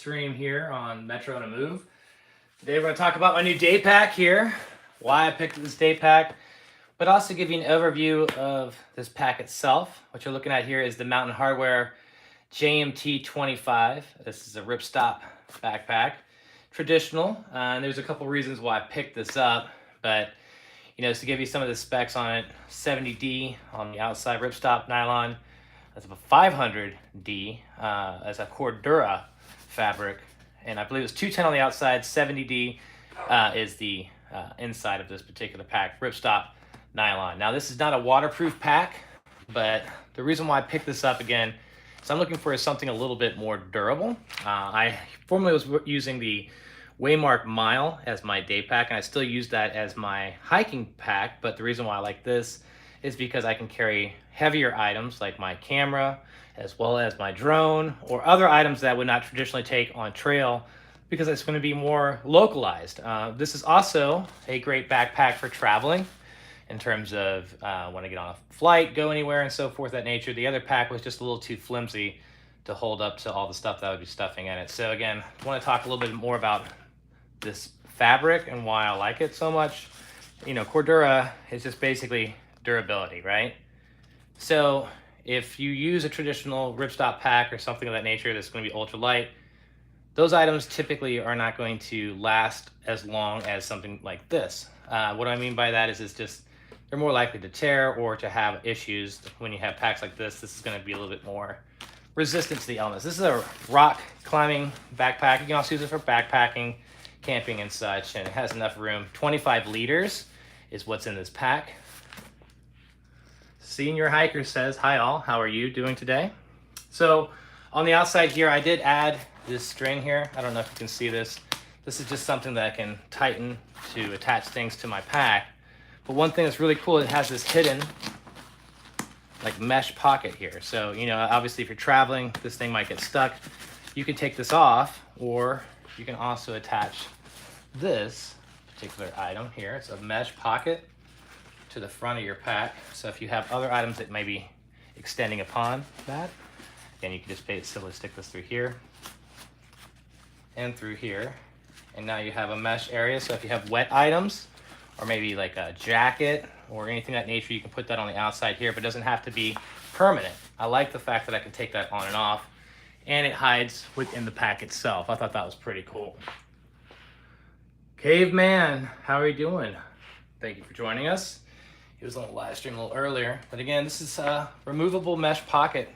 stream here on Metro on a Move. Today we're going to talk about my new day pack here, why I picked this day pack, but also give you an overview of this pack itself. What you're looking at here is the Mountain Hardwear JMT 25. This is a ripstop backpack, traditional, and there's a couple reasons why I picked this up, but just to give you some of the specs on it, 70D on the outside ripstop nylon. That's a 500D as a Cordura fabric, and I believe it's 210 on the outside. 70D is the inside of this particular pack, ripstop nylon. Now this is not a waterproof pack, but the reason why I picked this up again is I'm looking for something a little bit more durable. I formerly was using the Waymark Mile as my day pack, and I still use that as my hiking pack, but the reason why I like this is because I can carry heavier items like my camera, as well as my drone, or other items that would not traditionally take on trail, because it's going to be more localized. This is also a great backpack for traveling, in terms of when I get on a flight, go anywhere, and so forth, that nature. The other pack was just a little too flimsy to hold up to all the stuff that I would be stuffing in it. So again, I want to talk a little bit more about this fabric and why I like it so much. Cordura is just basically durability, right? So if you use a traditional ripstop pack or something of that nature that's going to be ultra light, those items typically are not going to last as long as something like this. What I mean by that is it's just, they're more likely to tear or to have issues. When you have packs like this is going to be a little bit more resistant to the elements. This is a rock climbing backpack. You can also use it for backpacking, camping and such, and it has enough room. 25 liters is what's in this pack. Senior Hiker says, hi all, how are you doing today? So on the outside here, I did add this string here. I don't know if you can see this. This is just something that I can tighten to attach things to my pack. But one thing that's really cool, it has this hidden like mesh pocket here. So, obviously if you're traveling, this thing might get stuck. You can take this off, or you can also attach this particular item here. It's a mesh pocket to the front of your pack. So if you have other items that may be extending upon that, again, you can just simply stick this through here and through here. And now you have a mesh area. So if you have wet items, or maybe like a jacket or anything of that nature, you can put that on the outside here, but it doesn't have to be permanent. I like the fact that I can take that on and off, and it hides within the pack itself. I thought that was pretty cool. Caveman, how are you doing? Thank you for joining us. He was on the live stream a little earlier, but again, this is a removable mesh pocket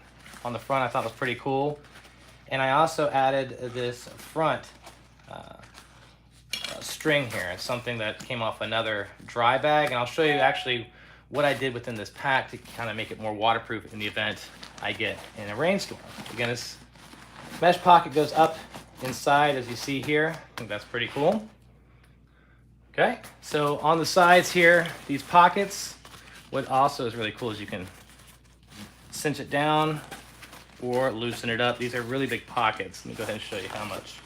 on the front. I thought was pretty cool. And I also added this front string here. It's something that came off another dry bag, and I'll show you actually what I did within this pack to kind of make it more waterproof in the event I get in a rainstorm. Again, this mesh pocket goes up inside, as you see here. I think that's pretty cool. Okay, so on the sides here, these pockets, what also is really cool is you can cinch it down or loosen it up. These are really big pockets. Let me go ahead and show you how much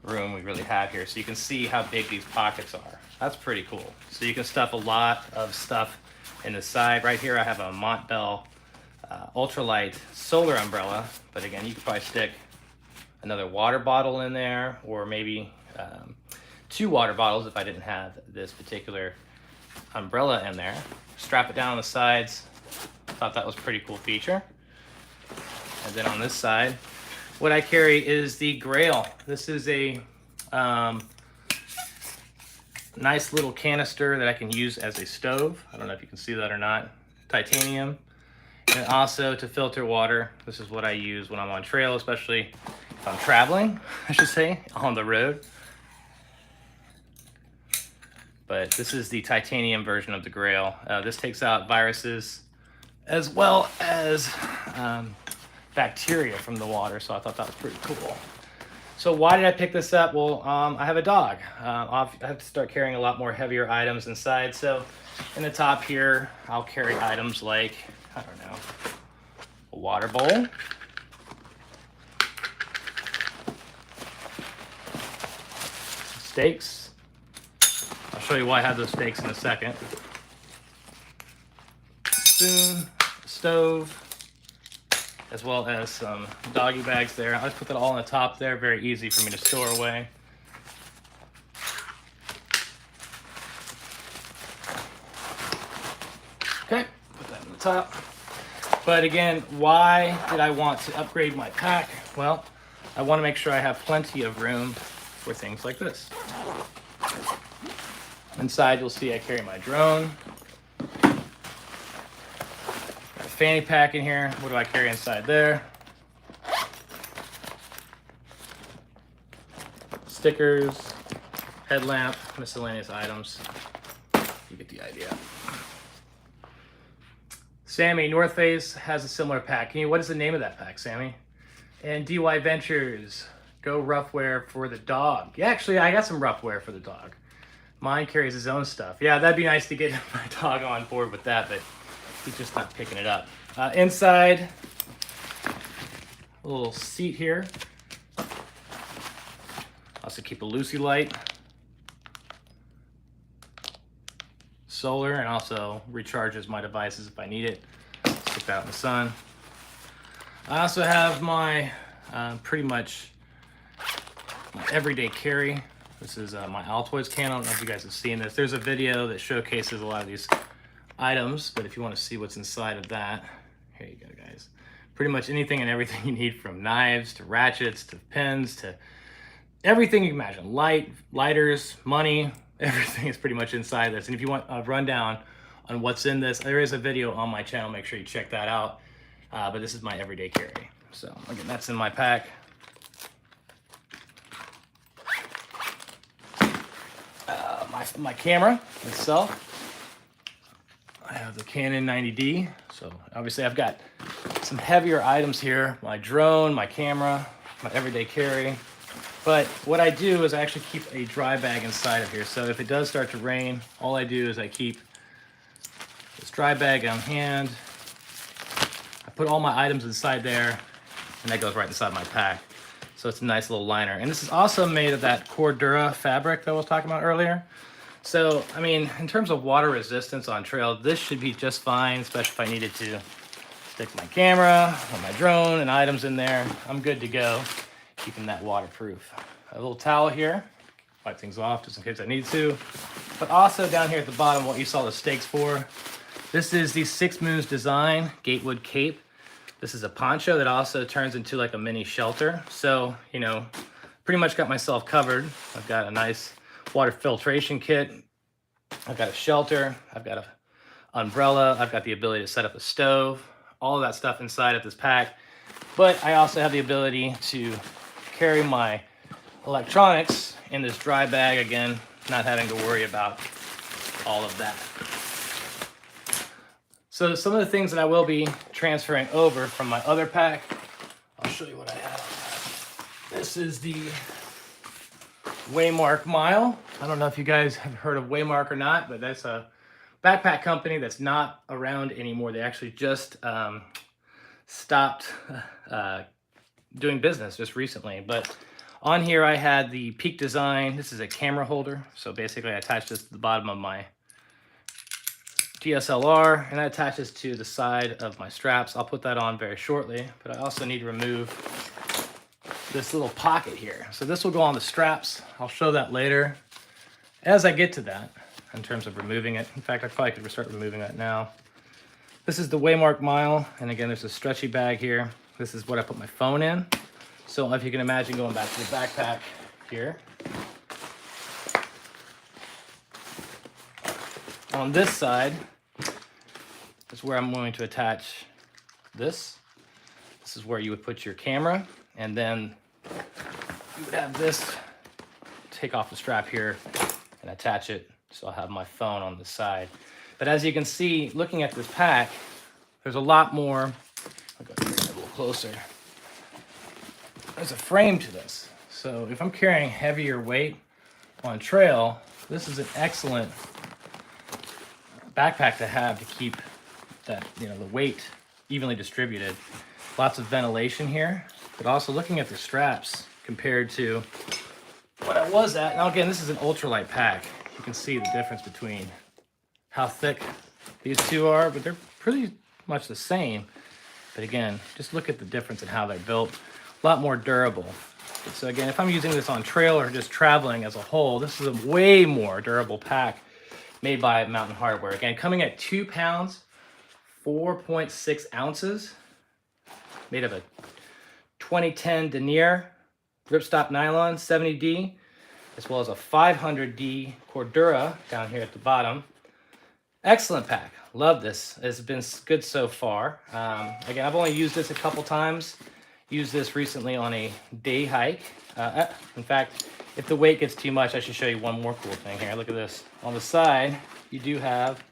room we really have here, so you can see how big these pockets are. That's pretty cool. So you can stuff a lot of stuff in the side. Right here I have a Montbell ultralight solar umbrella, but again, you could probably stick another water bottle in there, or maybe 2 water bottles if I didn't have this particular umbrella in there. Strap it down on the sides. Thought that was a pretty cool feature. And then on this side, what I carry is the Grail. This is a nice little canister that I can use as a stove. I don't know if you can see that or not. Titanium. And also to filter water. This is what I use when I'm on trail, especially if I'm traveling, I should say, on the road. But this is the titanium version of the Grail. This takes out viruses as well as bacteria from the water, so I thought that was pretty cool. So why did I pick this up? Well, I have a dog. I have to start carrying a lot more heavier items inside. So in the top here, I'll carry items like, I don't know, a water bowl, steaks. I'll show you why I have those steaks in a second. Spoon, stove, as well as some doggy bags there. I'll just put that all on the top there, very easy for me to store away. Okay, put that on the top. But again, why did I want to upgrade my pack? Well, I want to make sure I have plenty of room for things like this. Inside, you'll see I carry my drone. Got a fanny pack in here. What do I carry inside there? Stickers, headlamp, miscellaneous items. You get the idea. Sammy, North Face has a similar pack. What is the name of that pack, Sammy? And DY Ventures, go rough wear for the dog. Yeah, actually, I got some rough wear for the dog. Mine carries his own stuff. Yeah, that'd be nice to get my dog on board with that, but he's just not picking it up. Inside, a little seat here. Also keep a Lucy light. Solar, and also recharges my devices if I need it. Stick that out in the sun. I also have my pretty much my everyday carry. This is my Altoids can. I don't know if you guys have seen this. There's a video that showcases a lot of these items, but if you want to see what's inside of that, here you go, guys. Pretty much anything and everything you need, from knives to ratchets to pins to everything you can imagine. Lighters, money, everything is pretty much inside this. And if you want a rundown on what's in this, there is a video on my channel. Make sure you check that out. But this is my everyday carry. So again, that's in my pack. My camera itself. I have the Canon 90D. So obviously I've got some heavier items here. My drone, my camera, my everyday carry. But what I do is I actually keep a dry bag inside of here. So if it does start to rain, all I do is I keep this dry bag on hand. I put all my items inside there, and that goes right inside my pack. So it's a nice little liner. And this is also made of that Cordura fabric that I was talking about earlier. So, I mean, in terms of water resistance on trail, this should be just fine, especially if I needed to stick my camera or my drone and items in there. I'm good to go, keeping that waterproof. A little towel here, wipe things off just in case I need to. But also down here at the bottom, what you saw the stakes for, this is the Six Moons Design Gatewood Cape. This is a poncho that also turns into like a mini shelter. So, you know, pretty much got myself covered. I've got a nice water filtration kit. I've got a shelter. I've got an umbrella. I've got the ability to set up a stove. All of that stuff inside of this pack. But I also have the ability to carry my electronics in this dry bag, again, not having to worry about all of that. So some of the things that I will be transferring over from my other pack, I'll show you what I have. This is the Waymark Mile. I don't know if you guys have heard of Waymark or not, but that's a backpack company that's not around anymore. They actually just stopped doing business just recently. But on here I had the Peak Design. This is a camera holder. So basically I attached this to the bottom of my DSLR, and that attaches to the side of my straps. I'll put that on very shortly, but I also need to remove this little pocket here. So this will go on the straps. I'll show that later as I get to that in terms of removing it. In fact, I probably could start removing that now. This is the Waymark Mile, and again, there's a stretchy bag here. This is what I put my phone in. So if you can imagine going back to the backpack here. On this side is where I'm going to attach this. This is where you would put your camera, and then you would have this, take off the strap here and attach it. So I'll have my phone on the side. But as you can see, looking at this pack, there's a lot more. I'll go here a little closer. There's a frame to this. So if I'm carrying heavier weight on trail, this is an excellent backpack to have to keep that, you know, the weight evenly distributed. Lots of ventilation here, but also looking at the straps compared to what I was at. Now again, this is an ultralight pack. You can see the difference between how thick these two are, but they're pretty much the same. But again, just look at the difference in how they're built. A lot more durable. So again, if I'm using this on trail or just traveling as a whole, this is a way more durable pack made by Mountain Hardwear. Again, coming at 2 pounds, 4.6 ounces, made of a 2010 denier ripstop nylon 70D, as well as a 500D Cordura down here at the bottom. Excellent pack. Love this. It's been good so far. Again, I've only used this a couple times. Used this recently on a day hike. In fact, if the weight gets too much, I should show you one more cool thing here. Look at this. On the side, you do have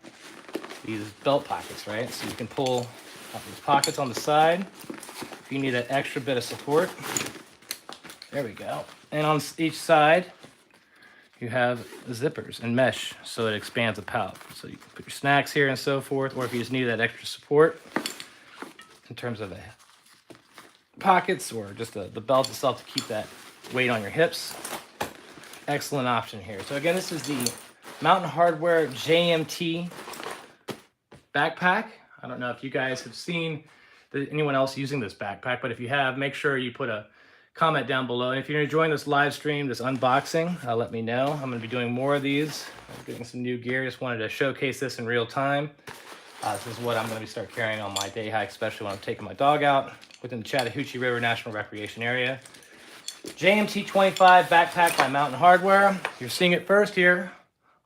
these belt pockets, right? So you can pull out these pockets on the side if you need that extra bit of support. There we go. And on each side, you have zippers and mesh, so it expands the pouch. So you can put your snacks here and so forth, or if you just need that extra support in terms of the pockets or just the belt itself to keep that weight on your hips. Excellent option here. So again, this is the Mountain Hardwear JMT backpack. I don't know if you guys have seen anyone else using this backpack, but if you have, make sure you put a comment down below. And if you're enjoying this live stream, this unboxing, let me know. I'm going to be doing more of these. I'm getting some new gear. Just wanted to showcase this in real time. This is what I'm going to start carrying on my day hike, especially when I'm taking my dog out within the Chattahoochee River National Recreation Area. JMT 25 backpack by Mountain Hardwear. You're seeing it first here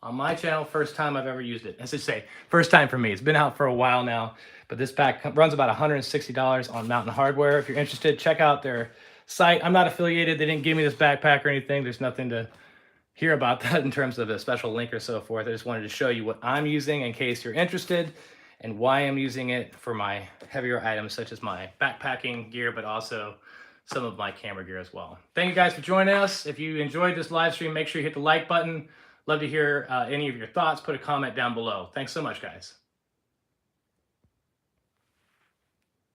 on my channel. First time I've ever used it. As I say, first time for me. It's been out for a while now, but this pack runs about $160 on Mountain Hardwear. If you're interested, check out their site. I'm not affiliated. They didn't give me this backpack or anything. There's nothing to hear about that in terms of a special link or so forth. I just wanted to show you what I'm using in case you're interested and why I'm using it for my heavier items such as my backpacking gear, but also some of my camera gear as well. Thank you guys for joining us. If you enjoyed this live stream, make sure you hit the like button. Love to hear any of your thoughts. Put a comment down below. Thanks so much, guys.